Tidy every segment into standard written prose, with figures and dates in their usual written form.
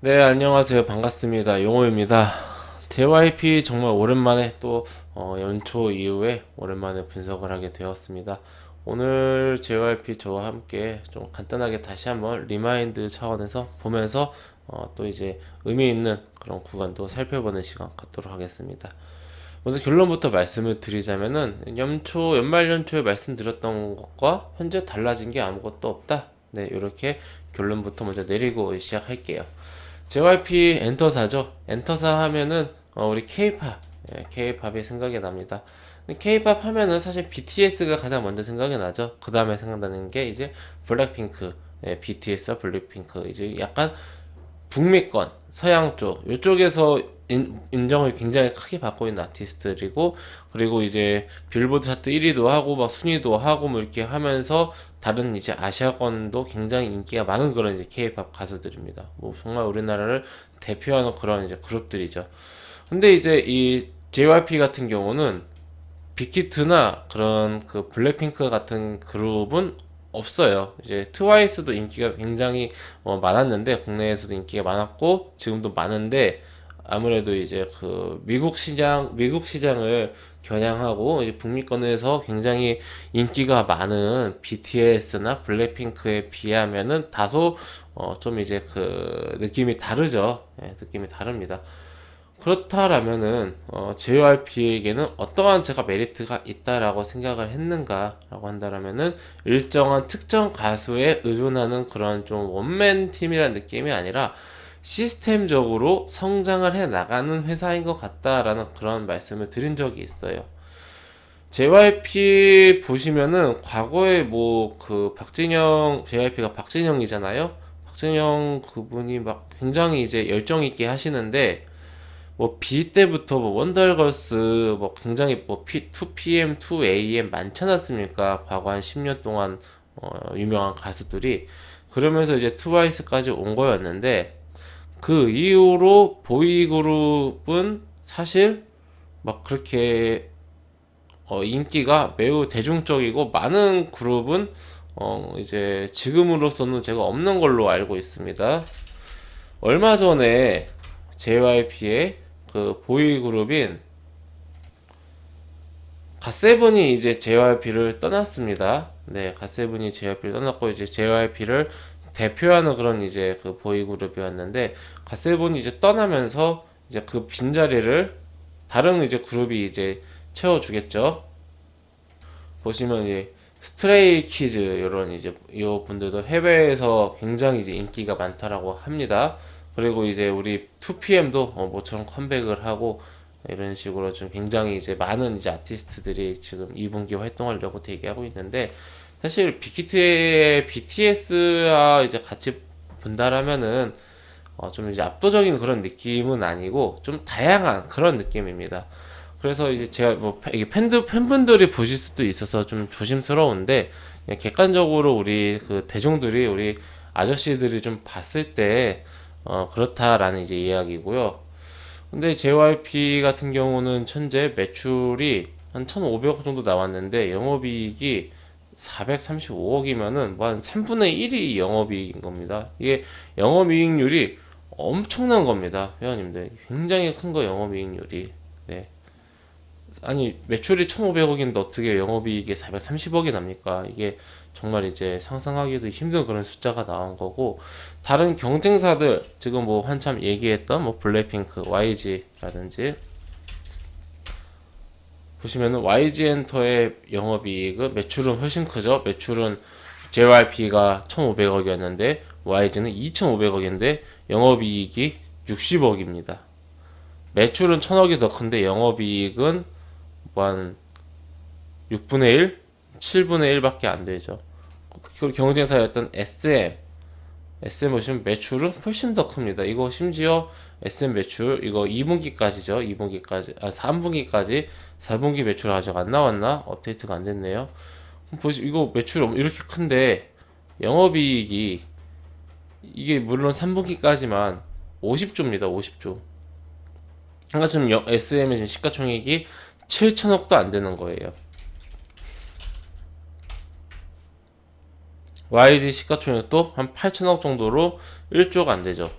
네, 안녕하세요. 반갑습니다. 용호입니다. JYP 정말 오랜만에 또 연초 이후에 오랜만에 분석을 하게 되었습니다. 오늘 JYP 저와 함께 좀 간단하게 다시 한번 리마인드 차원에서 보면서 또 이제 의미 있는 그런 구간도 살펴보는 시간 갖도록 하겠습니다. 먼저 결론부터 말씀을 드리자면은 연말 연초에 말씀드렸던 것과 현재 달라진 게 아무것도 없다. 네, 이렇게 결론부터 먼저 내리고 시작할게요. JYP 엔터사죠. 엔터사 하면은 우리 K-팝, K-팝이 생각이 납니다. K-팝 하면은 사실 BTS가 가장 먼저 생각이 나죠. 그 다음에 생각나는 게 이제 블랙핑크, BTS와 블랙핑크, 이제 약간 북미권, 서양 쪽, 이쪽에서 인정을 굉장히 크게 받고 있는 아티스트들이고, 그리고 이제 빌보드 차트 1위도 하고, 막 순위도 하고, 뭐 이렇게 하면서 다른 이제 아시아권도 굉장히 인기가 많은 그런 이제 K-팝 가수들입니다. 뭐 정말 우리나라를 대표하는 그런 이제 그룹들이죠. 근데 이제 이 JYP 같은 경우는 빅히트나 그런 그 블랙핑크 같은 그룹은 없어요. 이제 트와이스도 인기가 굉장히 많았는데 국내에서도 인기가 많았고 지금도 많은데 아무래도 이제 그 미국 시장을 겨냥하고 이제 북미권에서 굉장히 인기가 많은 BTS나 블랙핑크에 비하면은 다소 좀 이제 그 느낌이 다르죠. 예, 느낌이 다릅니다. 그렇다라면은 JYP에게는 어떠한 제가 메리트가 있다라고 생각을 했는가라고 한다라면은 일정한 특정 가수에 의존하는 그런 좀 원맨 팀이라는 느낌이 아니라 시스템적으로 성장을 해 나가는 회사인 것 같다라는 그런 말씀을 드린 적이 있어요. JYP 보시면은 과거에 뭐 그 박진영 JYP가 박진영이잖아요. 박진영 그분이 막 굉장히 이제 열정 있게 하시는데 뭐 B 때부터 뭐 원더걸스 뭐 굉장히 뭐 2PM, 2AM 많지 않았습니까? 과거 한 10년 동안 유명한 가수들이 그러면서 이제 트와이스까지 온 거였는데 그 이후로 보이그룹은 사실 막 그렇게 인기가 매우 대중적이고 많은 그룹은 이제 지금으로서는 제가 없는 걸로 알고 있습니다. 얼마 전에 JYP의 그 보이 그룹인 갓세븐이 이제 JYP를 떠났습니다. 네, 갓세븐이 JYP를 떠났고 이제 JYP를 대표하는 그런 이제 그 보이 그룹이었는데 갓세븐이 이제 떠나면서 이제 그 빈자리를 다른 이제 그룹이 이제 채워주겠죠. 보시면 이제 스트레이 키즈 이런 이제 이 분들도 해외에서 굉장히 이제 인기가 많다라고 합니다. 그리고 이제 우리 2PM도 모처럼 컴백을 하고 이런 식으로 좀 굉장히 이제 많은 이제 아티스트들이 지금 2분기 활동하려고 대기하고 있는데 사실 빅히트의 BTS와 이제 같이 분다라면은 좀 이제 압도적인 그런 느낌은 아니고 좀 다양한 그런 느낌입니다. 그래서 이제 제가 뭐 이게 팬분들이 보실 수도 있어서 좀 조심스러운데 그냥 객관적으로 우리 그 대중들이 우리 아저씨들이 좀 봤을 때 그렇다라는 이제 이야기고요. 근데 JYP 같은 경우는 현재 매출이 한 1,500억 정도 나왔는데 영업이익이 435억이면은 뭐 한 3분의 1이 영업이익인 겁니다. 이게 영업이익률이 엄청난 겁니다. 회원님들 굉장히 큰 거 영업이익률이. 네. 아니 매출이 1,500억인데 어떻게 영업이익이 430억이 납니까? 이게 정말 이제 상상하기도 힘든 그런 숫자가 나온 거고 다른 경쟁사들 지금 뭐 한참 얘기했던 뭐 블랙핑크, YG라든지 보시면은 YG 엔터의 영업이익은 매출은 훨씬 크죠. 매출은 JYP가 1,500억이었는데 YG는 2,500억인데 영업이익이 60억입니다. 매출은 1,000억이 더 큰데 영업이익은 한 6분의 1? 7분의 1밖에 안 되죠. 그리고 경쟁사였던 SM 보시면 매출은 훨씬 더 큽니다. 이거 심지어 SM 매출 이거 2분기까지죠. 2분기까지 3분기까지 4분기 매출 아직 안 나왔나? 업데이트가 안 됐네요. 보시 이거 매출 이렇게 큰데 영업이익이 이게 물론 3분기까지만 50조입니다. 50조. 그러니까 지금 SM의 지금 시가총액이 7천억도 안 되는 거예요. YG 시가총액도 한 8천억 정도로 1조가 안 되죠.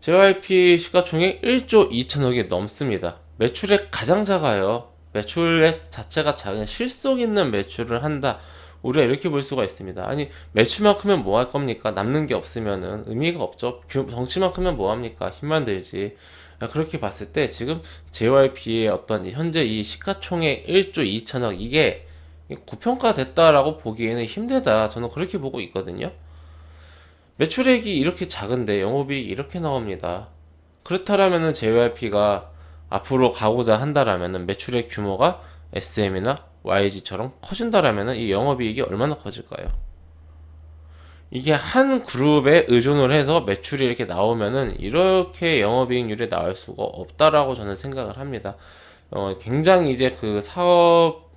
JYP 시가총액 1조 2천억이 넘습니다. 매출액 가장 작아요. 매출액 자체가 작은 실속 있는 매출을 한다. 우리가 이렇게 볼 수가 있습니다. 아니, 매출만 크면 뭐 할 겁니까? 남는 게 없으면은 의미가 없죠. 덩치만 크면 뭐 합니까? 힘만 들지. 그렇게 봤을 때 지금 JYP의 어떤 현재 이 시가총액 1조 2천억 이게 고평가됐다라고 보기에는 힘들다. 저는 그렇게 보고 있거든요. 매출액이 이렇게 작은데 영업이익이 이렇게 나옵니다. 그렇다라면은 JYP가 앞으로 가고자 한다라면은 매출액 규모가 SM이나 YG처럼 커진다라면은 이 영업이익이 얼마나 커질까요? 이게 한 그룹에 의존을 해서 매출이 이렇게 나오면은 이렇게 영업이익률이 나올 수가 없다라고 저는 생각을 합니다. 굉장히 이제 그 사업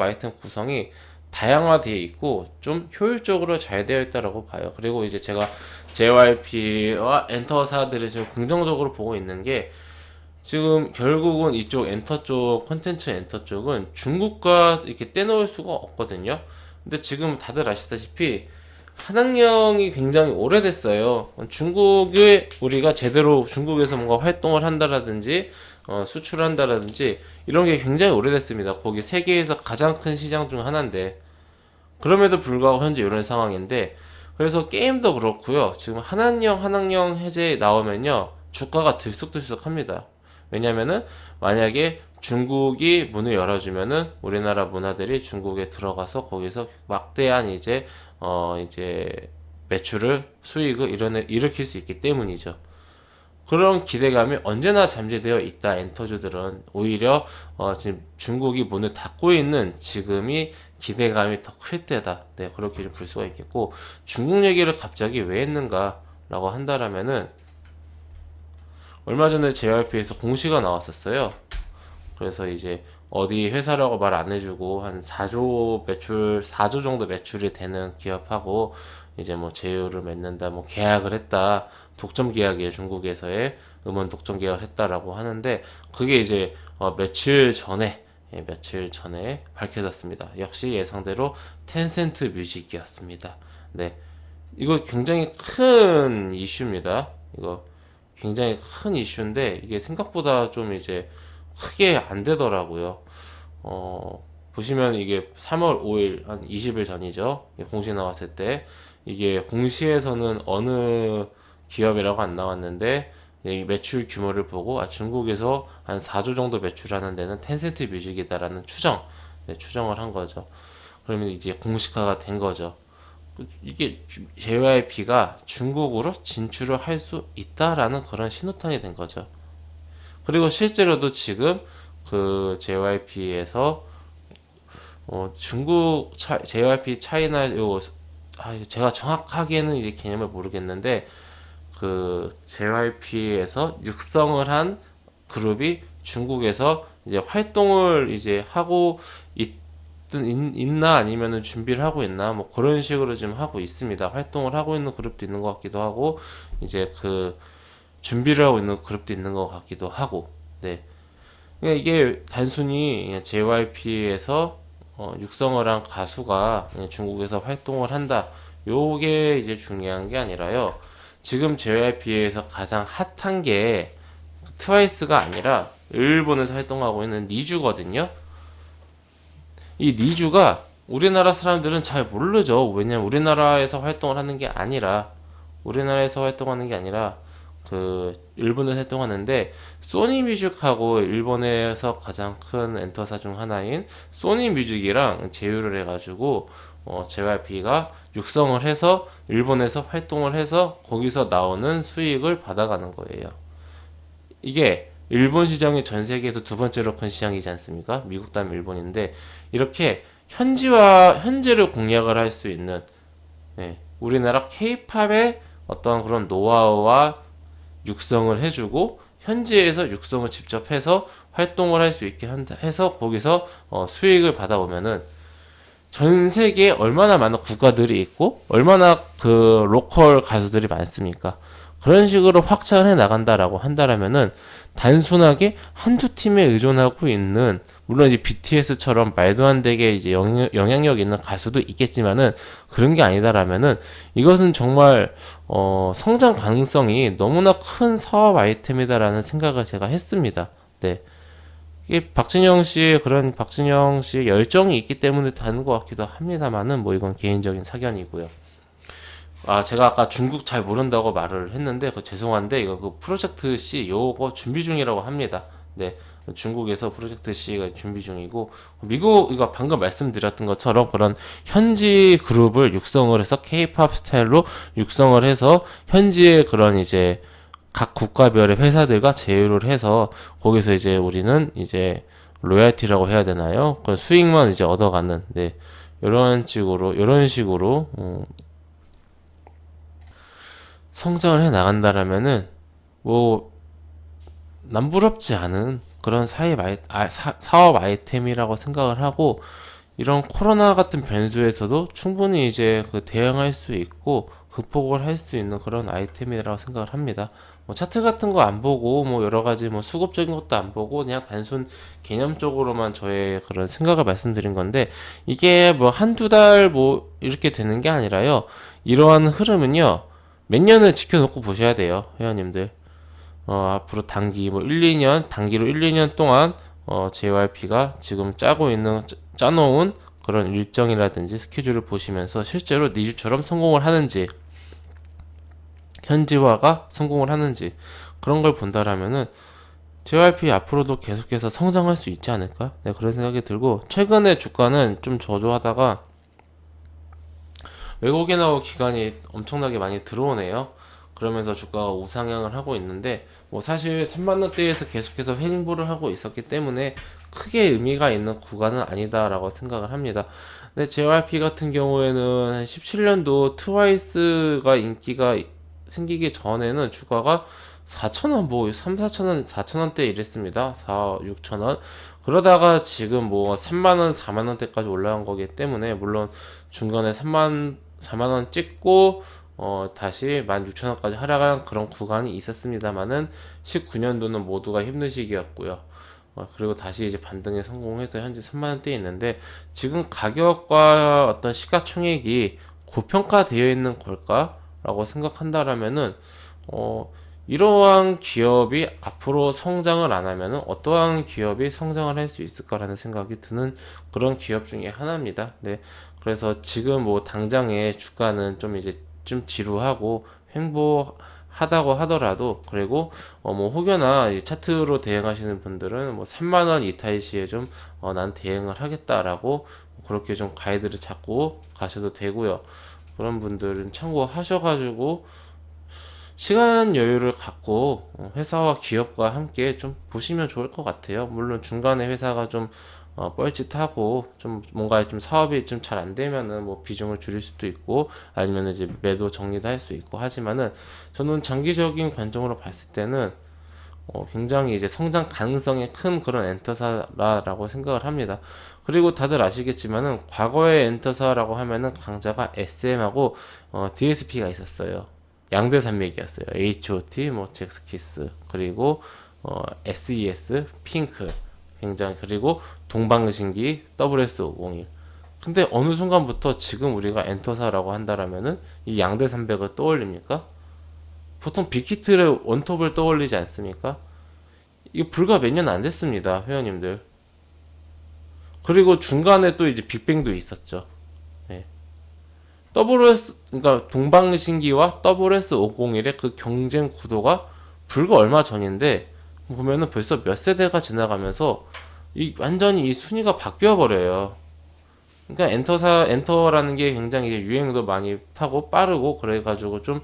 아이템 구성이 다양화되어 있고 좀 효율적으로 잘 되어 있다라고 봐요. 그리고 이제 제가 JYP와 엔터사들을 지금 긍정적으로 보고 있는 게 지금 결국은 이쪽 엔터 쪽 컨텐츠 엔터 쪽은 중국과 이렇게 떼놓을 수가 없거든요. 근데 지금 다들 아시다시피 한학령이 굉장히 오래됐어요. 중국에 우리가 제대로 중국에서 뭔가 활동을 한다라든지 수출한다라든지 이런 게 굉장히 오래됐습니다. 거기 세계에서 가장 큰 시장 중 하나인데 그럼에도 불구하고 현재 이런 상황인데 그래서 게임도 그렇고요. 지금 한학령 해제 나오면요 주가가 들쑥들쑥합니다. 왜냐면은 만약에 중국이 문을 열어주면은 우리나라 문화들이 중국에 들어가서 거기서 막대한 이제 매출을 수익을 일으킬 수 있기 때문이죠. 그런 기대감이 언제나 잠재되어 있다. 엔터주들은 오히려 지금 중국이 문을 닫고 있는 지금이 기대감이 더 클 때다. 네, 그렇게 좀 볼 수가 있겠고 중국 얘기를 갑자기 왜 했는가라고 한다라면은 얼마 전에 JYP에서 공시가 나왔었어요. 그래서 이제 어디 회사라고 말 안 해주고 한 4조 정도 매출이 되는 기업하고 이제 뭐 제휴를 맺는다, 뭐 계약을 했다, 독점 계약이에요. 중국에서의 음원 독점 계약을 했다라고 하는데 그게 이제 며칠 전에 밝혀졌습니다. 역시 예상대로 텐센트 뮤직이었습니다. 네, 이거 굉장히 큰 이슈입니다. 이거 굉장히 큰 이슈인데 이게 생각보다 좀 이제 크게 안 되더라고요. 보시면 이게 3월 5일 한 20일 전이죠. 공시 나왔을 때 이게 공시에서는 어느 기업이라고 안 나왔는데 이 매출 규모를 보고 중국에서 한 4조 정도 매출하는 데는 텐센트 뮤직이다라는 추정을 한 거죠. 그러면 이제 공식화가 된 거죠. 이게 JYP가 중국으로 진출을 할 수 있다라는 그런 신호탄이 된 거죠. 그리고 실제로도 지금 그 JYP에서 JYP 차이나 제가 정확하게는 이제 개념을 모르겠는데 그 JYP에서 육성을 한 그룹이 중국에서 이제 활동을 이제 하고 있나 아니면은 준비를 하고 있나 뭐 그런 식으로 지금 하고 있습니다. 활동을 하고 있는 그룹도 있는 것 같기도 하고 이제 그 준비를 하고 있는 그룹도 있는 것 같기도 하고 네. 그러니까 이게 단순히 JYP에서 육성을 한 가수가 중국에서 활동을 한다. 요게 이제 중요한 게 아니라요. 지금 JYP에서 가장 핫한 게 트와이스가 아니라 일본에서 활동하고 있는 니쥬거든요. 이 니쥬가 우리나라 사람들은 잘 모르죠. 왜냐면 우리나라에서 활동하는 게 아니라 그 일본에서 활동하는데 소니뮤직하고 일본에서 가장 큰 엔터사 중 하나인 소니뮤직이랑 제휴를 해가지고 JYP가 육성을 해서 일본에서 활동을 해서 거기서 나오는 수익을 받아가는 거예요. 이게 일본 시장이 전 세계에서 두 번째로 큰 시장이지 않습니까? 미국 다음 일본인데 이렇게 현지를 공략을 할 수 있는 우리나라 K-팝의 어떤 그런 노하우와 육성을 해주고 현지에서 육성을 직접 해서 활동을 할 수 있게 해서 거기서 수익을 받아오면은 전 세계에 얼마나 많은 국가들이 있고 얼마나 그 로컬 가수들이 많습니까? 그런 식으로 확장해 나간다라고 한다라면은 단순하게 한두 팀에 의존하고 있는 물론 이제 BTS처럼 말도 안 되게 이제 영향력 있는 가수도 있겠지만은 그런 게 아니다라면은 이것은 정말 성장 가능성이 너무나 큰 사업 아이템이다라는 생각을 제가 했습니다. 네. 이게 박진영 씨의 열정이 있기 때문에 다는 것 같기도 합니다만은 뭐 이건 개인적인 사견이고요. 아, 제가 아까 중국 잘 모른다고 말을 했는데, 죄송한데, 이거 그 프로젝트 C, 요거 준비 중이라고 합니다. 네. 중국에서 프로젝트 C가 준비 중이고, 이거 방금 말씀드렸던 것처럼 그런 현지 그룹을 육성을 해서 K-팝 스타일로 육성을 해서 현지의 그런 이제 각 국가별의 회사들과 제휴를 해서 거기서 이제 우리는 이제 로얄티라고 해야 되나요? 그 수익만 이제 얻어가는, 네. 이런 식으로, 성장을 해 나간다라면은 뭐 남부럽지 않은 그런 사업 아이템이라고 생각을 하고 이런 코로나 같은 변수에서도 충분히 이제 그 대응할 수 있고 극복을 할 수 있는 그런 아이템이라고 생각을 합니다. 뭐 차트 같은 거 안 보고 뭐 여러 가지 뭐 수급적인 것도 안 보고 그냥 단순 개념적으로만 저의 그런 생각을 말씀드린 건데 이게 뭐 한두 달 뭐 이렇게 되는 게 아니라요. 이러한 흐름은요. 몇 년을 지켜놓고 보셔야 돼요, 회원님들. 앞으로 단기로 1, 2년 동안, JYP가 지금 짜놓은 그런 일정이라든지 스케줄을 보시면서 실제로 니즈처럼 성공을 하는지, 현지화가 성공을 하는지, 그런 걸 본다라면은, JYP 앞으로도 계속해서 성장할 수 있지 않을까? 네, 그런 생각이 들고, 최근에 주가는 좀 저조하다가, 외국인 하고 기관이 엄청나게 많이 들어오네요. 그러면서 주가가 우상향을 하고 있는데 뭐 사실 3만 원대에서 계속해서 횡보를 하고 있었기 때문에 크게 의미가 있는 구간은 아니다라고 생각을 합니다. 근데 JYP 같은 경우에는 한 17년도 트와이스가 인기가 생기기 전에는 주가가 4,000원 뭐 3, 4,000원 4,000원대 이랬습니다. 4, 6,000원. 그러다가 지금 뭐 3만원 4만원대까지 올라간 거기 때문에 물론 중간에 4만원 찍고 다시 16,000원까지 하락한 그런 구간이 있었습니다만은 19년도는 모두가 힘든 시기였고요. 그리고 다시 이제 반등에 성공해서 현재 3만원대에 있는데 지금 가격과 어떤 시가총액이 고평가되어 있는 걸까라고 생각한다라면은 이러한 기업이 앞으로 성장을 안 하면은 어떠한 기업이 성장을 할 수 있을까라는 생각이 드는 그런 기업 중에 하나입니다. 네. 그래서 지금 뭐 당장의 주가는 좀 이제 좀 지루하고 횡보하다고 하더라도 그리고 뭐 혹여나 이 차트로 대응하시는 분들은 뭐 3만 원 이탈 시에 좀 난 대응을 하겠다라고 그렇게 좀 가이드를 잡고 가셔도 되고요. 그런 분들은 참고하셔가지고 시간 여유를 갖고 회사와 기업과 함께 좀 보시면 좋을 것 같아요. 물론 중간에 회사가 좀 뻘짓하고 좀 뭔가 좀 사업이 좀 잘 안 되면은 뭐 비중을 줄일 수도 있고 아니면 이제 매도 정리도 할 수 있고 하지만은 저는 장기적인 관점으로 봤을 때는 굉장히 이제 성장 가능성이 큰 그런 엔터사라고 생각을 합니다. 그리고 다들 아시겠지만은 과거의 엔터사라고 하면은 강자가 SM하고 DSP가 있었어요. 양대 산맥이었어요. HOT, 뭐 잭스키스, 그리고 SES, 핑크, 굉장히 그리고 동방신기 WS501. 근데 어느 순간부터 지금 우리가 엔터사라고 한다라면은 이 양대 산맥을 떠올립니까? 보통 빅히트를 원톱을 떠올리지 않습니까? 이게 불과 몇 년 안 됐습니다, 회원님들. 그리고 중간에 또 이제 빅뱅도 있었죠. 네. 그러니까 동방신기와 WS501의 그 경쟁 구도가 불과 얼마 전인데 보면은 벌써 몇 세대가 지나가면서 완전히 이 순위가 바뀌어 버려요. 그러니까 엔터라는 게 굉장히 유행도 많이 타고 빠르고 그래가지고 좀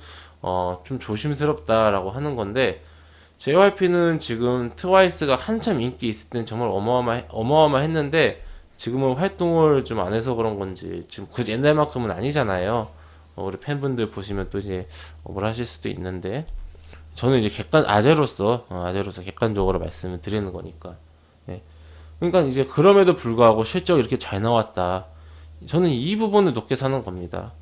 조심스럽다라고 하는 건데 JYP는 지금 트와이스가 한참 인기 있을 땐 정말 어마어마했는데 지금은 활동을 좀 안 해서 그런 건지 지금 그 옛날만큼은 아니잖아요. 우리 팬분들 보시면 또 이제 뭘 하실 수도 있는데 저는 이제 아재로서 객관적으로 말씀을 드리는 거니까. 예. 그러니까 이제 그럼에도 불구하고 실적이 이렇게 잘 나왔다. 저는 이 부분을 높게 사는 겁니다.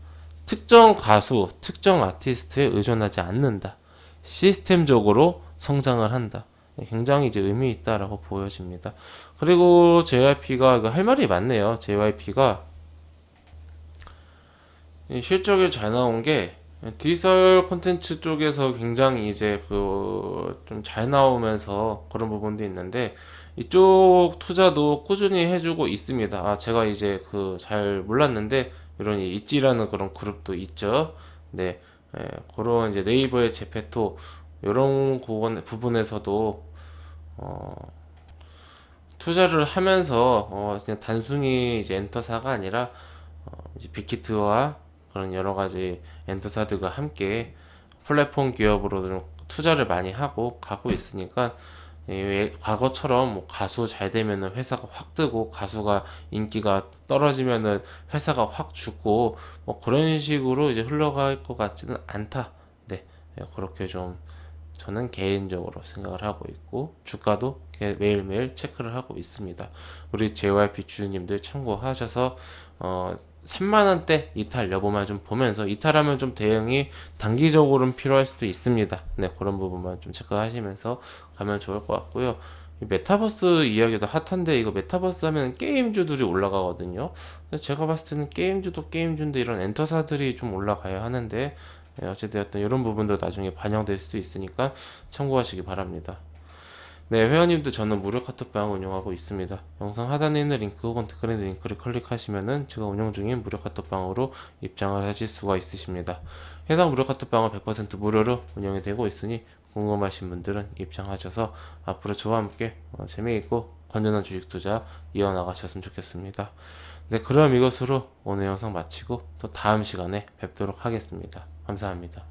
특정 가수, 특정 아티스트에 의존하지 않는다. 시스템적으로 성장을 한다. 굉장히 이제 의미 있다라고 보여집니다. 그리고 JYP가 할 말이 많네요. JYP가 실적이 잘 나온 게 디지털 콘텐츠 쪽에서 굉장히 이제 그 좀 잘 나오면서 그런 부분도 있는데 이쪽 투자도 꾸준히 해주고 있습니다. 아, 제가 이제 그 잘 몰랐는데 이런 있지라는 그런 그룹도 있죠. 네, 그런 이제 네이버의 제페토 이런 부분에서도 어, 투자를 하면서 그냥 단순히 이제 엔터사가 아니라 이제 빅히트와 그런 여러 가지 엔터사들과 함께 플랫폼 기업으로 좀 투자를 많이 하고 가고 있으니까 과거처럼 뭐 가수 잘 되면은 회사가 확 뜨고 가수가 인기가 떨어지면은 회사가 확 죽고 뭐 그런 식으로 이제 흘러갈 것 같지는 않다. 네, 그렇게 좀 저는 개인적으로 생각을 하고 있고 주가도 매일매일 체크를 하고 있습니다. 우리 JYP 주주님들 참고하셔서 3만 원대 이탈 여부만 좀 보면서 이탈하면 좀 대응이 단기적으로는 필요할 수도 있습니다. 네, 그런 부분만 좀 체크하시면서 가면 좋을 것 같고요. 이 메타버스 이야기도 핫한데 이거 메타버스 하면 게임주들이 올라가거든요. 근데 제가 봤을 때는 게임주도 게임주인데 이런 엔터사들이 좀 올라가야 하는데 어찌되었든 이런 부분도 나중에 반영될 수도 있으니까 참고하시기 바랍니다. 네, 회원님도 저는 무료 카톡방 운영하고 있습니다. 영상 하단에 있는 링크 혹은 댓글에 있는 링크를 클릭하시면은 제가 운영 중인 무료 카톡방으로 입장을 하실 수가 있으십니다. 해당 무료 카톡방은 100% 무료로 운영이 되고 있으니 궁금하신 분들은 입장하셔서 앞으로 저와 함께 재미있고 건전한 주식 투자 이어나가셨으면 좋겠습니다. 네, 그럼 이것으로 오늘 영상 마치고 또 다음 시간에 뵙도록 하겠습니다. 감사합니다.